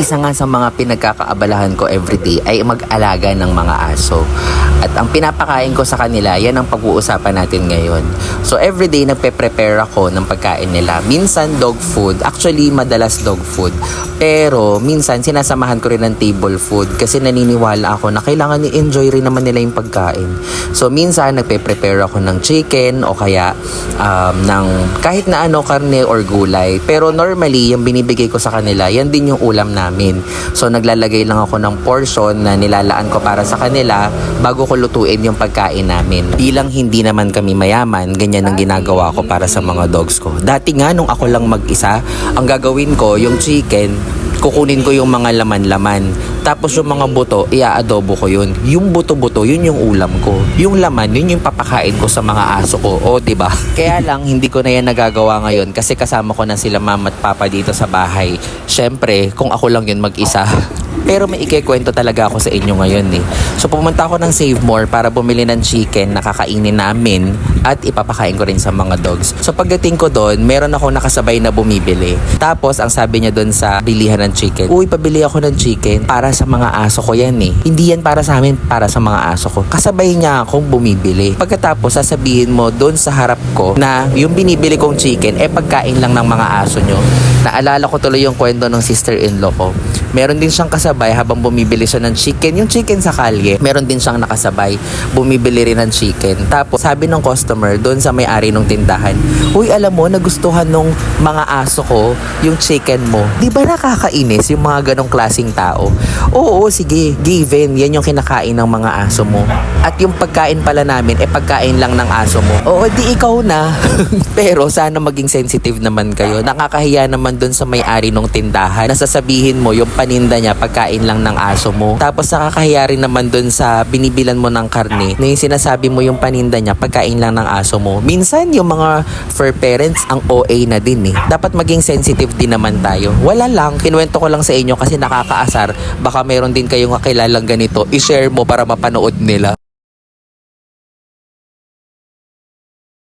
Isa nga sa mga pinagkakaabalahan ko everyday ay mag-alaga ng mga aso. At ang pinapakain ko sa kanila, yan ang pag-uusapan natin ngayon. So everyday nagpe-prepare ako ng pagkain nila. Minsan dog food, actually madalas dog food. Pero minsan sinasamahan ko rin ng table food kasi naniniwala ako na kailangan i-enjoy rin naman nila yung pagkain. So minsan nagpe-prepare ako ng chicken o kaya ng kahit na ano, karne or gulay. Pero normally, yung binibigay ko sa kanila, yan din yung ulam namin. So naglalagay lang ako ng portion na nilalaan ko para sa kanila bago ko lutuin yung pagkain namin. Bilang hindi naman kami mayaman, ganyan ang ginagawa ko para sa mga dogs ko. Dati nga nung ako lang mag-isa, ang gagawin ko yung chicken, kukunin ko yung mga laman-laman. Tapos yung mga buto, ia-adobo ko yun. Yung buto-buto, yun yung ulam ko. Yung laman, yun yung papakain ko sa mga aso ko. O, diba? Kaya lang, hindi ko na yan nagagawa ngayon kasi kasama ko na sila mama at papa dito sa bahay. Syempre, kung ako lang yun mag-isa. Pero may ikikwento talaga ako sa inyo ngayon eh. So pumunta ako ng Save More para bumili ng chicken na kakainin namin at ipapakain ko rin sa mga dogs. So pagdating ko doon, meron ako nakasabay na bumibili. Tapos ang sabi niya doon sa bilihan ng chicken, "Uy, pabili ako ng chicken para sa mga aso ko yan eh. Hindi yan para sa amin, para sa mga aso ko." Kasabay niya akong bumibili. Pagkatapos sasabihin mo doon sa harap ko na yung binibili kong chicken pagkain lang ng mga aso nyo. Naalala ko tuloy yung kwento ng sister-in-law ko. Meron din siyang kasabay habang bumibili siya ng chicken. Yung chicken sa kalye, meron din siyang nakasabay. Bumibili rin ng chicken. Tapos sabi ng customer doon sa may-ari ng tindahan, "Uy, alam mo, nagustuhan nung mga aso ko yung chicken mo." Di ba nakakainis yung mga ganong klaseng tao? Oo, sige, given. Yan yung kinakain ng mga aso mo. At yung pagkain pala namin, pagkain lang ng aso mo. Oo, di ikaw na. Pero sana maging sensitive naman kayo. Nakakahiya naman doon sa may-ari ng tindahan na sasabihin mo yung paninda niya pagkain lang ng aso mo. Tapos nakakahiya rin naman doon sa binibilan mo ng karne na yung sinasabi mo yung paninda niya pagkain lang ng aso mo. Minsan yung mga fur parents ang OA na din eh. Dapat maging sensitive din naman tayo. Wala lang, kinuwento ko lang sa inyo kasi nakakaasar. Baka meron din kayong kakilalang ganito. I-share mo para mapanood nila.